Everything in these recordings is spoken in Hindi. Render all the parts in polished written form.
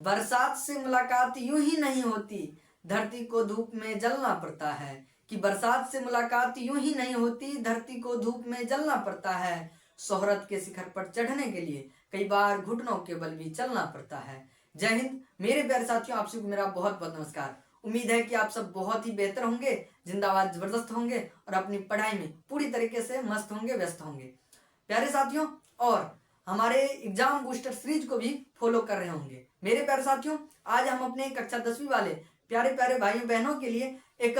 बरसात से मुलाकात यूं ही नहीं होती, धरती को धूप में जलना पड़ता है। कि बरसात से मुलाकात यूं ही नहीं होती, धरती को धूप में जलना पड़ता है। शोहरत के शिखर पर चढ़ने के लिए कई बार घुटनों के बल भी चलना पड़ता है। जय हिंद मेरे प्यारे साथियों, आप सबको मेरा बहुत बहुत नमस्कार। उम्मीद है कि आप सब बहुत ही बेहतर होंगे, जिंदाबाद जबरदस्त होंगे और अपनी पढ़ाई में पूरी तरीके से मस्त होंगे, व्यस्त होंगे प्यारे साथियों। और हमारे एग्जाम बूस्टर सीरीज को भी फॉलो कर रहे होंगे मेरे प्यारे साथियों। आज हम अपने कक्षा 10वीं वाले प्यारे प्यारे भाइयों बहनों के लिए एक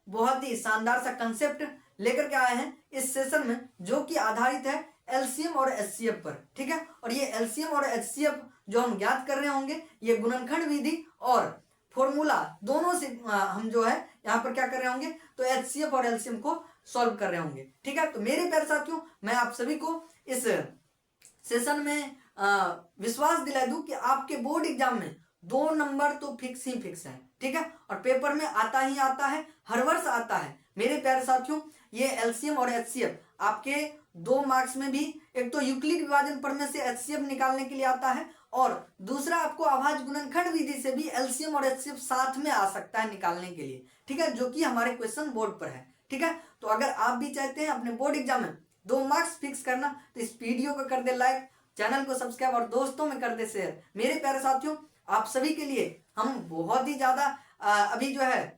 बहुत ही शानदार सा कंसेप्ट लेकर के आए हैं इस सेशन में, जो कि आधारित है एलसीएम और एचसीएफ पर। ठीक है, और ये एलसीएम और एचसीएफ जो हम ज्ञात कर रहे होंगे, ये गुणनखंड विधि और फॉर्मूला दोनों से हम जो है यहाँ पर क्या कर रहे होंगे, तो एचसीएफ और एलसीएम को सॉल्व कर रहे होंगे। ठीक है, तो मेरे प्यारे साथियों, मैं आप सभी को इस सेशन में विश्वास दिला दूं कि आपके बोर्ड एग्जाम में 2 नंबर तो फिक्स ही फिक्स है। ठीक है, और पेपर में आता ही आता है, हर वर्ष आता है मेरे प्यारे साथियों। ये एलसीएम और एचसीएफ आपके 2 मार्क्स में भी, एक तो यूक्लिड विभाजन पढ़ने से एचसीएफ निकालने के लिए आता है, और दूसरा आपको अभाज्य गुणनखंड विधि से भी एलसीएम और एचसीएफ साथ में आ सकता है निकालने के लिए। ठीक है, जो कि हमारे क्वेश्चन बोर्ड पर है। ठीक है, तो अगर आप भी चाहते हैं अपने बोर्ड एग्जाम में 2 मार्क्स फिक्स करना, तो इस वीडियो को कर दे लाइक, चैनल को सब्सक्राइब और दोस्तों में कर दे शेयर। मेरे प्यारे साथियों, आप सभी के लिए हम बहुत ही ज्यादा अभी जो है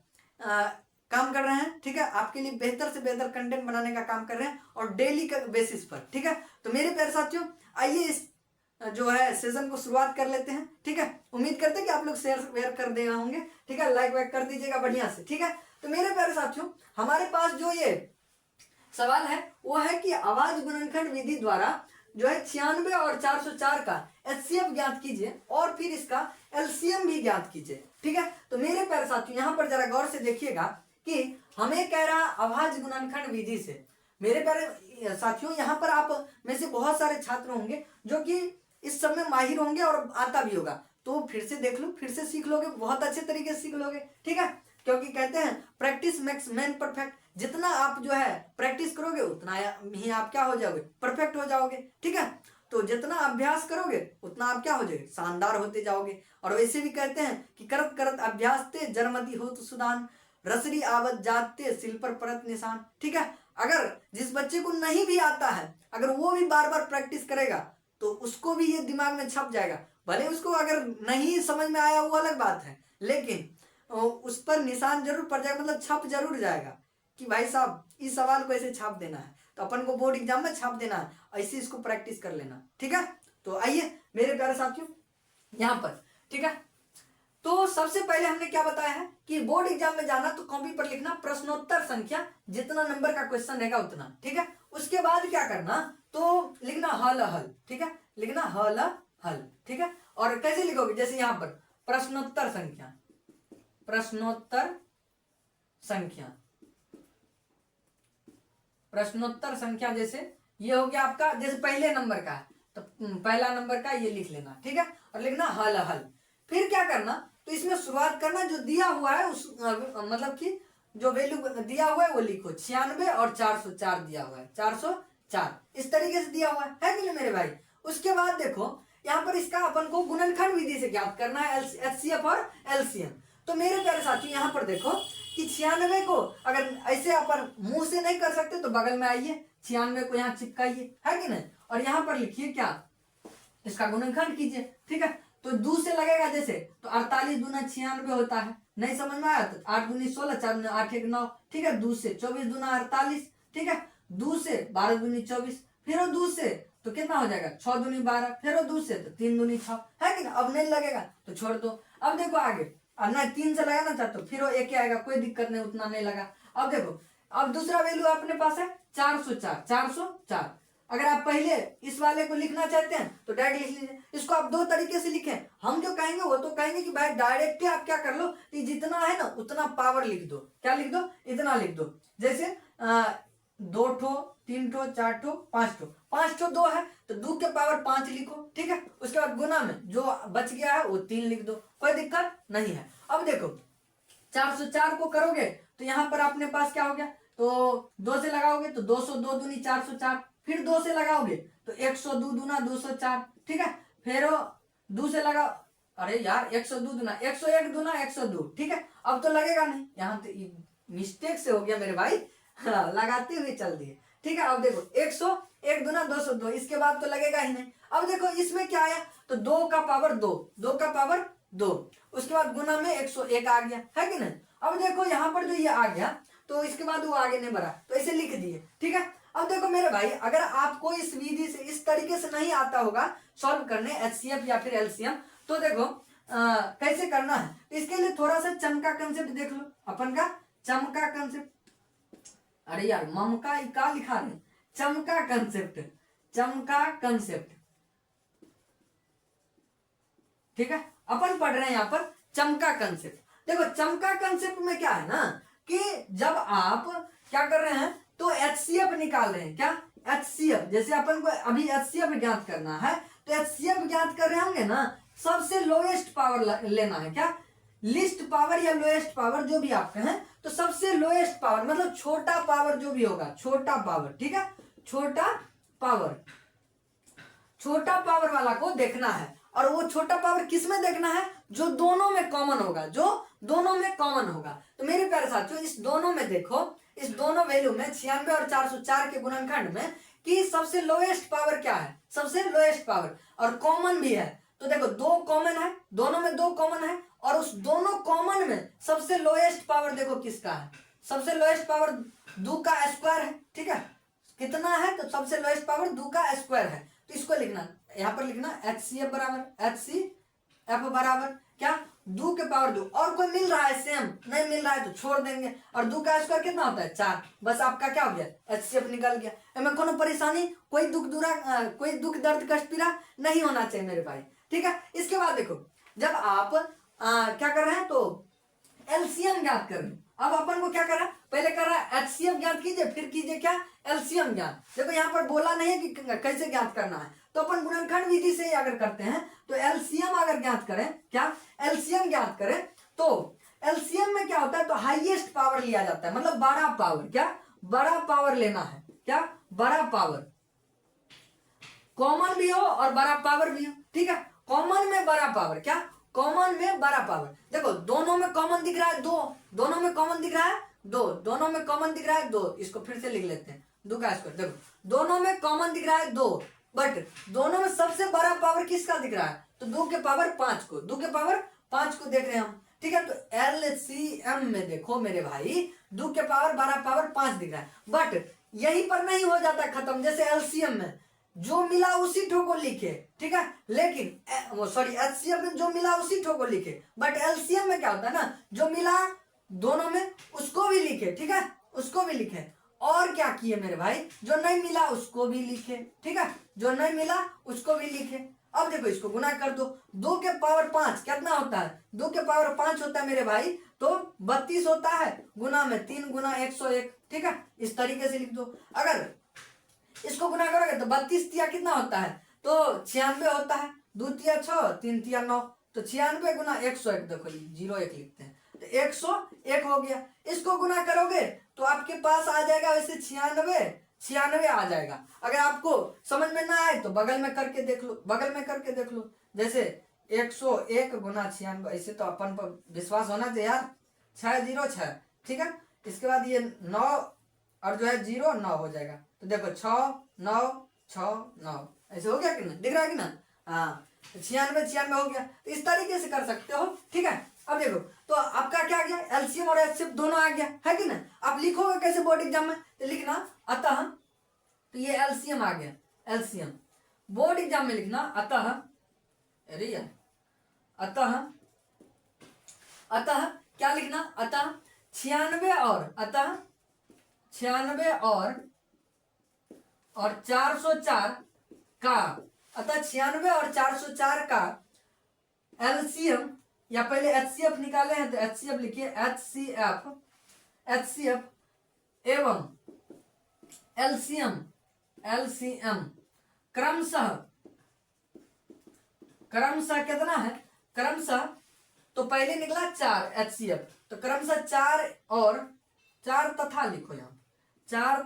काम कर रहे हैं। ठीक है, आपके लिए बेहतर से बेहतर कंटेंट बनाने का काम कर रहे हैं और डेली का बेसिस पर। ठीक है, तो मेरे प्यारे साथियों, आइए इस जो है सेशन को शुरुआत कर लेते हैं। ठीक है, उम्मीद करते हैं कि आप लोग शेयर कर दे होंगे। ठीक है, लाइक वाइक कर दीजिएगा बढ़िया से। ठीक है, तो मेरे प्यारे साथियों, हमारे पास जो ये सवाल है वो है कि अभाज्य गुणनखंड विधि द्वारा जो है 96 और 404 का एचसीएफ ज्ञात कीजिए और फिर इसका एलसीएम भी ज्ञात कीजिए। ठीक है, तो मेरे प्यारे साथियों, यहाँ पर जरा गौर से देखिएगा कि हमें कह रहा अभाज्य गुणनखंड विधि से। मेरे प्यारे साथियों, यहाँ पर आप में से बहुत सारे छात्र होंगे जो कि इस सब में माहिर होंगे और आता भी होगा, तो फिर से देख लो, फिर से सीख लोगे, बहुत अच्छे तरीके से सीख लोगे। ठीक है, क्योंकि कहते हैं प्रैक्टिस मेक्स मैन परफेक्ट। जितना आप जो है प्रैक्टिस करोगे उतना ही आप क्या हो जाओगे, परफेक्ट हो जाओगे। ठीक है, तो जितना अभ्यास करोगे उतना आप क्या हो जाओगे, शानदार होते जाओगे। और वैसे भी कहते हैं कि करत करत अभ्यास ते जरमति होत सुदान, रसरी आवत जाते सिल पर परत निशान। ठीक है, अगर जिस बच्चे को नहीं भी आता है, अगर वो भी बार बार प्रैक्टिस करेगा तो उसको भी ये दिमाग में छप जाएगा। भले उसको अगर नहीं समझ में आया वो अलग बात है, लेकिन उस पर निशान जरूर पड़ जाएगा, मतलब छप जरूर जाएगा कि भाई साहब इस सवाल को ऐसे छाप देना है, तो अपन को बोर्ड एग्जाम में छाप देना है, ऐसे इसको प्रैक्टिस कर लेना। ठीक है, तो आइए मेरे प्यारे साथियों यहाँ पर। ठीक है, तो सबसे पहले हमने क्या बताया है कि बोर्ड एग्जाम में जाना तो कॉपी पर लिखना प्रश्नोत्तर संख्या, जितना नंबर का क्वेश्चन रहेगा उतना। ठीक है, उसके बाद क्या करना, तो लिखना हल हल। ठीक है, लिखना हल हल। ठीक है, और कैसे लिखोगे, जैसे यहाँ पर प्रश्नोत्तर संख्या, प्रश्नोत्तर संख्या, प्रश्नोत्तर संख्या, जैसे ये हो गया आपका, जैसे पहले नंबर का है तो पहला नंबर का ये लिख लेना। ठीक है, और लिखना हल हल। फिर क्या करना, तो इसमें शुरुआत करना, जो दिया हुआ है उस मतलब कि जो वैल्यू दिया हुआ है वो लिखो। 96 और 404 दिया हुआ है, 404 इस तरीके से दिया हुआ है कि नहीं मेरे भाई। उसके बाद देखो यहाँ पर इसका अपन को गुणनखंड विधि से ज्ञात करना है, एचसीएफ और एलसीएम। तो मेरे प्यारे साथियों, यहाँ पर देखो कि 96 को अगर ऐसे अपन मुंह से नहीं कर सकते तो बगल में आइए, 96 को यहाँ चिपकाइए, है कि नहीं, और यहाँ पर लिखिए क्या, इसका गुणनखंड कीजिए। ठीक है, तो 2 से लगेगा जैसे, तो 48 दूना 96 होता है। नहीं समझ में आया तो 8 दूनी 16, 4 दूनी 8 1 9। ठीक है, 2 से 24 दूना 48। ठीक है, 2 से 12 दूनी 24, फिर 2 से तो कितना हो जाएगा, 6 दूनी 12, फिर 2 से तो 3 दूनी 6, है कि ना। अब नहीं लगेगा तो छोड़ दो। अब देखो आगे, अब ना 3 से लगाना चाहते हो, फिर वो 1 आएगा, कोई दिक्कत नहीं, उतना नहीं लगा। अब देखो, अब दूसरा वैल्यू अपने पास है 404, 404। अगर आप पहले इस वाले को लिखना चाहते हैं तो डायरेक्ट लिख लीजिए। इसको आप 2 तरीके से लिखें। हम जो कहेंगे वो तो कहेंगे कि भाई डायरेक्ट आप क्या कर लो, कि जितना है ना उतना पावर लिख दो। क्या लिख दो, इतना लिख दो। जैसे 2 ठो 3 ठो 4 ठो 5 ठो, 5 ठो 2 है तो 2 के पावर 5 लिखो। ठीक है, उसके बाद गुना में जो बच गया है वो 3 लिख दो, कोई दिक्कत नहीं है। अब देखो 404 को करोगे तो यहाँ पर अपने पास क्या हो गया, तो 2 से लगाओगे तो 202 दूनी 404, फिर 2 से लगाओगे तो 102 दूना 204। ठीक है, फिर 2 से लगाओ अरे यार 102 दुना 101 दुना 102, ठीक है। अब तो लगेगा नहीं, यहाँ तो मिस्टेक से हो गया मेरे भाई, हाँ, लगाते हुए चल दिए, ठीक है। अब देखो 101 दुना 202, इसके बाद तो लगेगा ही नहीं। अब देखो इसमें क्या आया, तो 2 का पावर 2, 2 का पावर 2, उसके बाद गुना में 101 आ गया, है कि नहीं। अब देखो यहाँ पर जो ये आ गया, तो इसके बाद वो आगे नहीं बढ़ा, तो इसे लिख दिए, ठीक है। अब देखो मेरे भाई, अगर आपको इस विधि से इस तरीके से नहीं आता होगा सॉल्व करने एचसीएफ या फिर एलसीएम, तो देखो कैसे करना है। इसके लिए थोड़ा सा चम का कंसेप्ट देख लो, अपन का चम का कंसेप्ट। अरे यार मम का लिखा है, चम का कंसेप्ट, चम का कंसेप्ट, ठीक है। अपन पढ़ रहे हैं यहाँ पर चमका कंसेप्ट। देखो चमका कंसेप्ट में क्या है ना, कि जब आप क्या कर रहे हैं, तो एचसीएफ निकाल रहे हैं, क्या एचसीएफ, जैसे अपन को अभी एचसीएफ ज्ञात करना है, तो एचसीएफ ज्ञात कर रहे होंगे ना, सबसे लोएस्ट पावर लेना है, क्या लिस्ट पावर या लोएस्ट पावर जो भी आप कहें, तो सबसे लोएस्ट पावर मतलब छोटा पावर जो भी होगा, छोटा पावर, ठीक है, छोटा पावर, छोटा पावर वाला को देखना है। और वो छोटा पावर किस में देखना है, जो दोनों में कॉमन होगा, जो दोनों में कॉमन होगा। तो मेरे प्यारे साथियों, इस दोनों में देखो, इस दोनों वैल्यू में 96 और 404 के गुणनखंड में कि सबसे लोएस्ट पावर क्या है, सबसे लोएस्ट पावर, और कॉमन भी है। तो देखो 2 कॉमन है, दोनों में 2 कॉमन है, और उस दोनों कॉमन में सबसे लोएस्ट पावर देखो किसका है, सबसे लोएस्ट पावर 2 का स्क्वायर है, ठीक है। कितना है, तो सबसे लोएस्ट पावर 2 का स्क्वायर है। तो इसको लिखना, यहाँ पर लिखना HCF बराबर, HCF बराबर क्या, 2 के पावर 2, और कोई मिल रहा है सेम, नहीं मिल रहा है तो छोड़ देंगे। और 2 का स्क्वायर कितना होता है 4, बस आपका क्या हो गया HCF निकल गया। इसमें कोनो परेशानी, कोई कोई दुख दर्द कष्ट पीड़ा नहीं होना चाहिए मेरे भाई, ठीक है। इसके बाद देखो, जब आप क्या कर रहे हैं, तो एलसीएम ज्ञात कर रहे हैं। अब अपन को क्या करा, पहले कर रहा है एचसीएफ ज्ञात कीजिए, फिर कीजिए क्या एलसीएम ज्ञात। देखो यहाँ पर बोला नहीं है कि कैसे ज्ञात करना है, तो अपन गुणनखंड विधि से अगर करते हैं, तो एलसीएम अगर ज्ञात करें, क्या एलसीएम ज्ञात करें, तो एलसीएम में क्या होता है, तो हाईएस्ट पावर लिया जाता है, मतलब बड़ा पावर, क्या बड़ा पावर लेना है, क्या बड़ा पावर, कॉमन भी हो और बड़ा पावर भी हो, ठीक है। कॉमन में बड़ा पावर, क्या कॉमन में बड़ा पावर। देखो दोनों में कॉमन दिख रहा है 2, दोनों में कॉमन दिख रहा है 2, दोनों में कॉमन दिख रहा है 2, इसको फिर से लिख लेते हैं 2 का स्क्वायर। देखो दोनों में कॉमन दिख रहा है 2, बट दोनों में सबसे बड़ा पावर किसका दिख रहा है, तो 2 के पावर 5 को, 2 के पावर 5 को देख रहे हैं हम, ठीक है। तो एलसीएम में देखो मेरे भाई, 2 के पावर 12 पावर 5 दिख रहा है, बट यहीं पर नहीं हो जाता खत्म, जैसे एलसीएम में जो मिला उसी ठो को लिखे, ठीक है। लेकिन वो सॉरी एचसीएफ में जो मिला उसी ठो को लिखे, बट एलसीएम में क्या होता है ना, जो मिला दोनों में उसको भी लिखे, ठीक है, उसको भी लिखे। और क्या किए मेरे भाई, जो नहीं मिला उसको भी लिखे, ठीक है, जो नहीं मिला उसको भी लिखे। अब देखो इसको गुना कर दो, 2 के पावर 5 कितना होता है, 2 के पावर 5 होता है मेरे भाई, तो 32 होता है, गुना में 3 गुना 101, ठीक है। इस तरीके से लिख दो। अगर इसको गुना करोगे तो 32 तिया कितना होता है, तो 96 होता है, 2 तिया 6, 3 तिया 9, तो 96 गुना 101, देखो 01 लिखते हैं, तो 101 हो गया। इसको गुना करोगे तो आपके पास आ जाएगा वैसे 96 आ जाएगा। अगर आपको समझ में ना आए तो बगल में करके देख लो, बगल में करके देख लो, जैसे 101 गुना 96, ऐसे तो अपन पर विश्वास होना चाहिए यार, 606, ठीक है। इसके बाद ये 9 और जो है 0 9 हो जाएगा, तो देखो 6 9 6 9, ऐसे हो गया कि ना, दिख रहा है कि ना, हाँ 96 हो गया। तो इस तरीके से कर सकते हो, ठीक है। अब देखो तो आपका क्या आ गया, एलसीएम और एचसीएफ दोनों आ गया, है कि ना। आप लिखोगे कैसे बोर्ड एग्जाम में, तो लिखना अतः, तो ये एलसीएम आ गया, एलसीएम बोर्ड एग्जाम में लिखना अतः, अरे यार अतः, अतः क्या लिखना, अतः 96 और अतः 96 और 404 का, अतः 96 और 404 का एलसीएम, या पहले एचसीएफ निकाले हैं तो एचसीएफ लिखिए, एचसीएफ एवं एलसीएम, एलसीएम क्रमशः कितना है, क्रमशः, तो पहले निकला 4 एचसीएफ, तो क्रमशः 4 और 4 तथा लिखो यहाँ, 4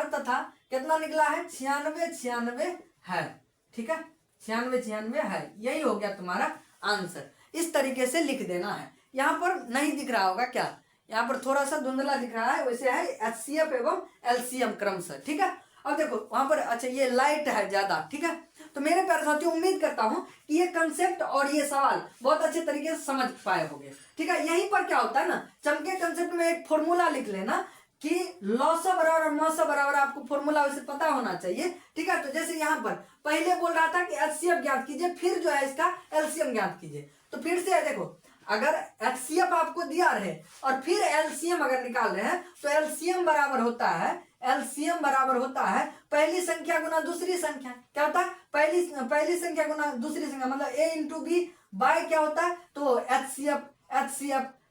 तथा कितना निकला है, 96 है, ठीक है, 96 96 है, यही हो गया तुम्हारा आंसर। इस तरीके से लिख देना है। यहाँ पर नहीं दिख रहा होगा क्या, यहाँ पर थोड़ा सा धुंधला दिख रहा है, वैसे है HCF एवं LCM क्रमशः, ठीक है। अब देखो वहां पर, अच्छा ये लाइट है ज्यादा, ठीक है। तो मेरे प्यारे साथियों उम्मीद करता हूं कि ये कंसेप्ट और ये सवाल बहुत अच्छे तरीके से समझ पाए होंगे, ठीक है। यहीं पर क्या होता है ना, चमके कंसेप्ट में एक फॉर्मूला लिख लेना कि लॉस बराबर मॉस बराबर, आपको फॉर्मूला वैसे पता होना चाहिए, ठीक है। तो जैसे यहाँ पर पहले बोल रहा था कि HCF ज्ञात कीजिए, फिर जो है इसका LCM ज्ञात कीजिए। तो फिर से देखो, अगर HCF आपको दिया रहे और फिर LCM अगर निकाल रहे हैं तो LCM बराबर होता है, LCM बराबर होता है पहली संख्या गुना दूसरी संख्या। क्या होता है, पहली संख्या गुना दूसरी संख्या, मतलब A इंटू बी बाय क्या होता है, तो HCF,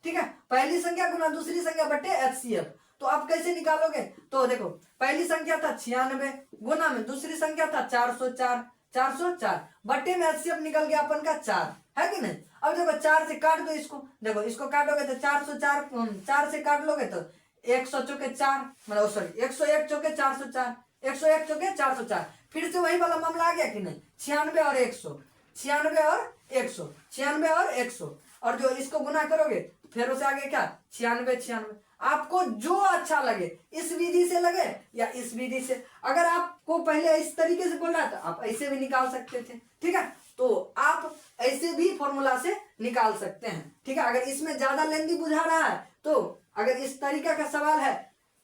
ठीक है। पहली संख्या गुना दूसरी संख्या बटे HCF। तो आप कैसे निकालोगे, तो देखो पहली संख्या था 96, गुना में दूसरी संख्या था 404 बटे में HCF निकल गया अपन का 4, है कि नहीं। अब देखो 4 से काट दो इसको, देखो इसको काटोगे तो 404, 4 से काट लोगे तो 100 चौके 4, मतलब सॉरी 101 चौके 404, 101 चौके 404। फिर से वही वाला मामला आ गया कि नहीं, 96 और 100, 96 और 100, 96 और 100, और जो इसको गुना करोगे फिर उसे आगे क्या 96। आपको जो अच्छा लगे, इस विधि से लगे या इस विधि से, अगर आपको पहले इस तरीके से बोल रहा था आप ऐसे भी निकाल सकते थे, ठीक है। तो आप ऐसे भी फॉर्मूला से निकाल सकते हैं, ठीक है। अगर इसमें ज्यादा लेंदी बुझा रहा है तो अगर इस तरीके का सवाल है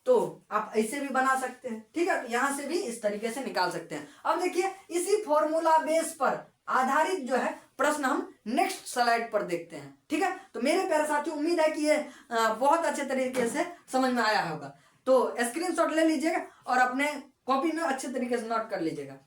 तो आप ऐसे भी बना सकते हैं, ठीक है। तो यहां से भी इस तरीके से निकाल सकते हैं। अब देखिए इसी फॉर्मूला बेस पर आधारित जो है प्रश्न हम नेक्स्ट स्लाइड पर देखते हैं, ठीक है। तो मेरे प्यारे साथियों उम्मीद है कि ये बहुत अच्छे तरीके से समझ में आया होगा। तो स्क्रीनशॉट ले लीजिएगा और अपने कॉपी में अच्छे तरीके से नोट कर लीजिएगा।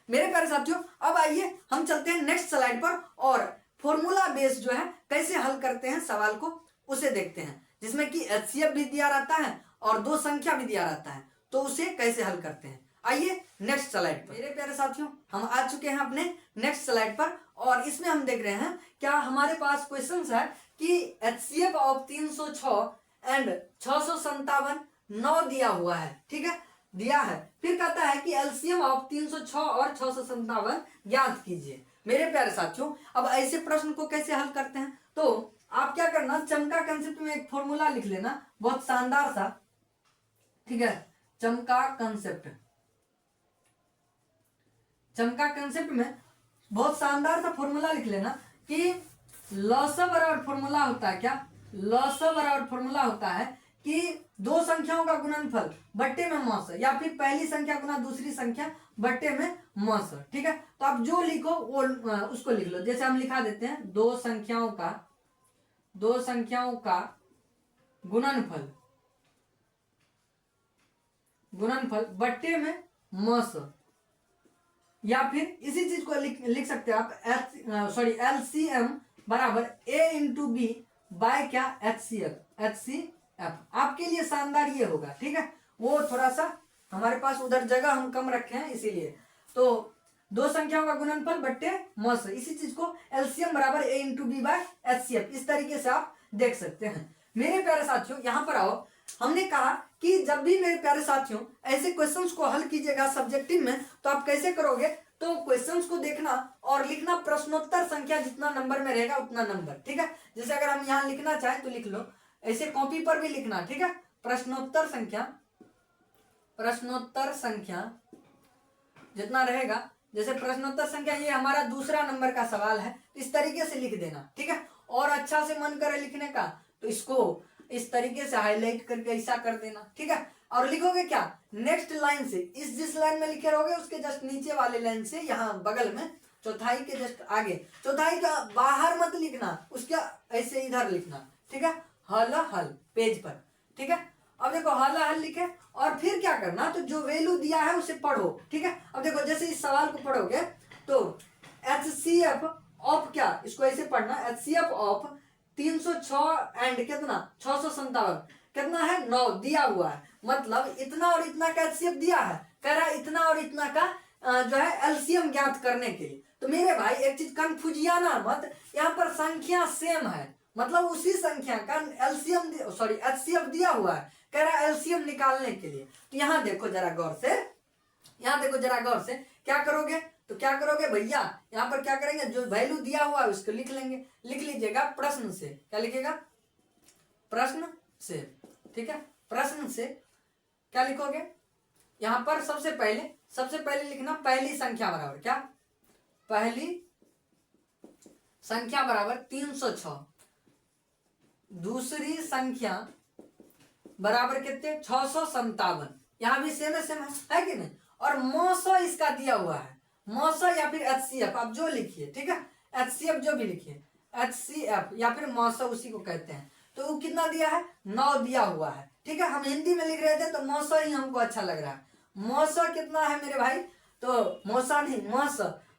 मेरे प्यारे साथियों अब आइए हम चलते हैं नेक्स्ट स्लाइड पर और फॉर्मूला बेस जो है कैसे हल करते हैं सवाल को उसे देखते हैं, जिसमें कि HCF भी दिया रहता है और दो संख्या भी दिया रहता है, तो उसे कैसे हल करते हैं। आइए नेक्स्ट स्लाइड पर। मेरे प्यारे साथियों हम आ चुके हैं अपने नेक्स्ट स्लाइड पर और इसमें हम देख रहे हैं क्या हमारे पास क्वेश्चन है कि HCF ऑफ 306 एंड 657 9 दिया हुआ है, ठीक है, दिया है। फिर कहता है कि LCM ऑफ 306 और 657 ज्ञात कीजिए। मेरे प्यारे साथियों अब ऐसे प्रश्न को कैसे हल करते हैं, तो आप क्या करना, चमका कंसेप्ट में एक फॉर्मूला लिख लेना बहुत शानदार सा, ठीक है। चमका कंसेप्ट में बहुत शानदार सा फॉर्मूला लिख लेना कि लॉस बराबर फॉर्मूला होता है क्या, लॉस बराबर फॉर्मूला होता है कि दो संख्याओं का गुणनफल बट्टे में मौस, या फिर पहली संख्या गुना दूसरी संख्या बट्टे में मौस, ठीक है। तो आप जो लिखो वो उसको लिख लो। जैसे हम लिखा देते हैं दो संख्याओं का गुणनफल बट्टे में मौस, या फिर इसी चीज को लिख सकते हैं आप LCM बराबर A इंटू बी बाय क्या HCF। आपके लिए शानदार ये होगा, ठीक है। वो थोड़ा सा हमारे पास उधर जगह हम कम रखे हैं इसीलिए। तो दो संख्याओं का गुणनफल बट्टे मौस, इसी चीज को LCM बराबर A into B by HCF, इस तरीके से आप देख सकते हैं। मेरे प्यारे साथियों यहाँ पर आओ, हमने कहा कि जब भी मेरे प्यारे साथियों ऐसे क्वेश्चंस को हल कीजिएगा सब्जेक्टिव में, तो आप कैसे करोगे, तो क्वेश्चंस को देखना और लिखना प्रश्नोत्तर संख्या जितना नंबर में रहेगा उतना नंबर, ठीक है। जैसे अगर हम यहाँ लिखना चाहें तो लिख लो, ऐसे कॉपी पर भी लिखना, ठीक है। प्रश्नोत्तर संख्या जितना रहेगा, जैसे प्रश्नोत्तर संख्या ये हमारा दूसरा नंबर का सवाल है, इस तरीके से लिख देना, ठीक है। और अच्छा से मन करे लिखने का तो इसको इस तरीके से हाईलाइट करके ऐसा कर देना, ठीक है। और लिखोगे क्या, नेक्स्ट लाइन से, इस जिस लाइन में लिखे रहोगे उसके जस्ट नीचे वाले लाइन से, यहाँ बगल में चौथाई के जस्ट आगे, चौथाई का बाहर मत लिखना, उसके ऐसे इधर लिखना, ठीक है। हल पेज पर, ठीक है। अब देखो हल लिखे और फिर क्या करना, तो जो वैल्यू दिया है उसे पढ़ो, ठीक है। अब देखो जैसे इस सवाल को पढ़ोगे तो HCF ऑफ क्या, इसको ऐसे पढ़ना, HCF ऑफ 306 एंड कितना 657 कितना है 9 दिया हुआ है, मतलब इतना और इतना का HCF दिया है, कह रहा है इतना और इतना का जो है LCM ज्ञात करने के लिए। तो मेरे भाई एक चीज कंफ्यूजियाना मत, यहाँ पर संख्या सेम है, मतलब उसी संख्या का HCF दिया हुआ है, कह रहा है LCM निकालने के लिए। तो यहाँ देखो जरा गौर से, क्या करोगे, तो क्या करोगे भैया, यहाँ पर क्या करेंगे, जो वैल्यू दिया हुआ है उसको लिख लेंगे। लिख लीजिएगा प्रश्न से, क्या लिखिएगा, प्रश्न से, ठीक है। प्रश्न से क्या लिखोगे, यहाँ पर सबसे पहले लिखना पहली संख्या बराबर क्या, पहली संख्या बराबर 306, दूसरी संख्या बराबर कितने 657। यहाँ भी सेम है कि नहीं। और मौसो इसका दिया हुआ है, मौसो या फिर HCF आप जो लिखिए, ठीक है, HCF जो भी लिखिए, HCF या फिर मौसो उसी को कहते हैं। तो वो कितना दिया है, 9 दिया हुआ है, ठीक है। हम हिंदी में लिख रहे थे तो मौसो ही हमको अच्छा लग रहा है। मौसो कितना है मेरे भाई, तो मौसा नहीं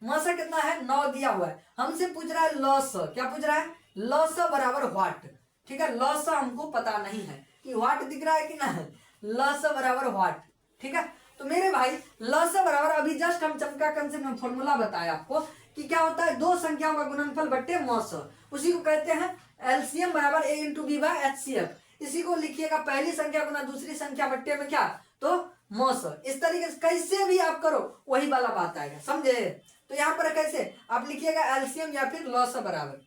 मौसा कितना है, 9 दिया हुआ है। हमसे पूछ रहा है लॉस, क्या पूछ रहा है, लॉस बराबर व्हाट, ठीक है। लॉस हमको पता नहीं है कि व्हाट दिख रहा है कि ना है, लॉस बराबर व्हाट, ठीक है। तो मेरे भाई लॉस बराबर, अभी जस्ट हम चमका कंसेप्ट में फॉर्मूला बताया आपको कि क्या होता है, दो संख्याओं का गुणनफल बट्टे मौस, उसी को कहते हैं एलसीएम बराबर A × B / HCF। इसी को लिखिएगा पहली संख्या गुना दूसरी संख्या बट्टे में क्या, तो मौस। इस तरीके से कैसे भी आप करो वही वाला बात आएगा, समझे। तो यहाँ पर कैसे आप लिखिएगा एलसीएम या फिर लॉस बराबर,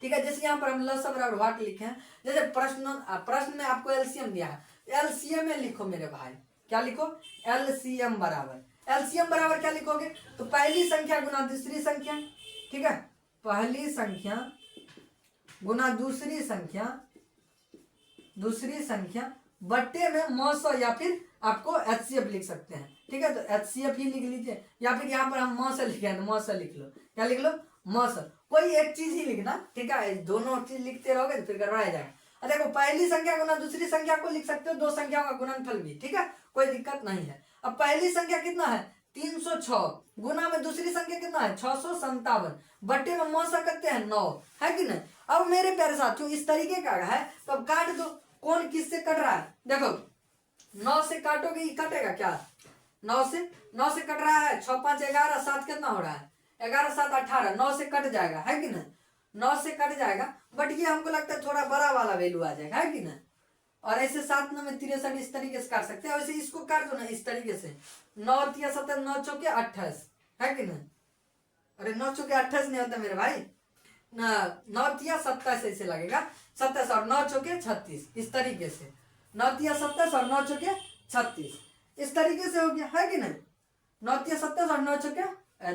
ठीक है। जैसे यहाँ पर हम लॉस बराबर व्हाट लिखे हैं, जैसे प्रश्न में आपको एलसीएम दिया है, एलसीएम में लिखो मेरे भाई, क्या लिखो, एलसीएम बराबर, एलसीएम बराबर क्या लिखोगे, तो पहली संख्या गुना दूसरी संख्या, ठीक है, पहली संख्या गुना दूसरी संख्या बट्टे में मौसो या फिर आपको HCF लिख सकते हैं, ठीक है। तो HCF ही लिख लीजिए, या फिर यहाँ पर हम मौसो लिखे हैं, मौसो लिख लो, क्या लिख लो, मौसो। कोई एक चीज ही लिखना, ठीक है, दोनों चीज लिखते रहोगे तो फिर गड़बड़ा जाएगा। देखो पहली संख्या गुना दूसरी संख्या को लिख सकते हो, दो संख्याओं का गुणनफल भी, ठीक है, कोई दिक्कत नहीं है। अब पहली संख्या कितना है 306, गुना में दूसरी संख्या कितना है 657, बट्टे में मौसा करते हैं 9, है कि नहीं। अब मेरे प्यारे साथियों इस तरीके का है, तो अब काट दो, कौन किससे कट रहा है, देखो 9 से काटोगे ये कटेगा क्या, 9 से कट रहा है, 6 5 11 7 कितना हो रहा है 11 7 18, 9 से कट जाएगा, है कि नहीं, 9 से कट जाएगा। बट ये हमको लगता है थोड़ा बड़ा वाला वैल्यू आ जाएगा, है कि नहीं। और ऐसे 7 9 में 63 इस तरीके से काट सकते हैं, वैसे इसको काट दो ना इस तरीके से, 9 3 7 9 चौके 28, है कि नहीं। अरे 9 चौके 28 नहीं होता मेरे भाई, 9 3 27 ऐसे लगेगा, 27 और 9 चौके 36, इस तरीके से 9 3 27 और 9 चौके 36, इस तरीके से हो गया, है कि नहीं। 9 3 27 और 9 चौके,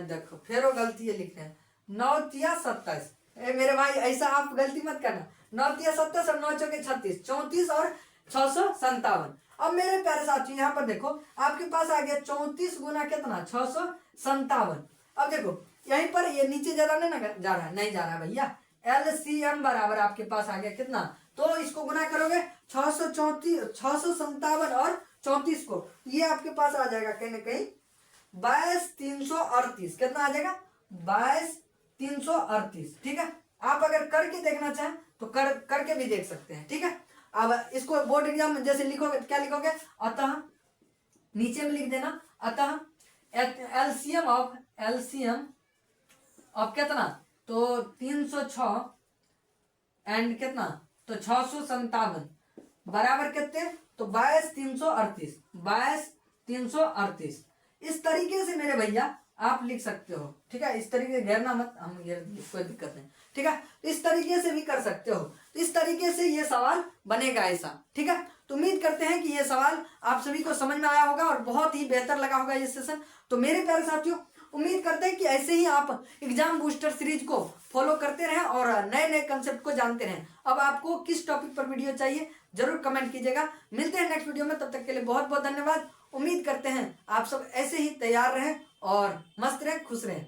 देखो फिर वो गलती है लिख रहे हैं, 9 3 27, मेरे भाई ऐसा आप गलती मत करना, 9 3 27 और 9 चौके 36, 34 और 657। अब मेरे प्यारे साथियों यहाँ पर देखो आपके पास आ गया 34 गुना कितना 657। अब देखो यहीं पर ये नीचे ज्यादा नहीं ना जा रहा है, नहीं जा रहा है भैया, एलसीएम बराबर आपके पास आ गया कितना, तो इसको गुना करोगे 657 और 34 को, ये आपके पास आ जाएगा कहीं ना कहीं 22,338, कितना आ जाएगा 22,338, ठीक है। आप अगर करके देखना चाहें तो करके भी देख सकते हैं, ठीक है। अब इसको बोर्ड एग्जाम में जैसे लिखोगे क्या लिखोगे, अतः नीचे में लिख देना, अतः एलसीएम ऑफ कितना, तो 306 एंड कितना, तो 657 बराबर कितने, तो 22,338, इस तरीके से मेरे भैया आप लिख सकते हो, ठीक है। इस तरीके से घेरना मत, हम घेर कोई दिक्कत नहीं, ठीक है। इस तरीके से भी कर सकते हो, इस तरीके से ये सवाल बनेगा ऐसा, ठीक है। तो उम्मीद करते हैं कि ये सवाल आप सभी को समझ में आया होगा और बहुत ही बेहतर लगा होगा ये सेशन। तो मेरे प्यारे साथियों उम्मीद करते हैं कि ऐसे ही आप एग्जाम बूस्टर सीरीज को फॉलो करते रहें और नए नए कंसेप्ट को जानते रहें। अब आपको किस टॉपिक पर वीडियो चाहिए जरूर कमेंट कीजिएगा। मिलते हैं नेक्स्ट वीडियो में, तब तक के लिए बहुत बहुत धन्यवाद। उम्मीद करते हैं आप सब ऐसे ही तैयार रहें और मस्त रहें, खुश रहें।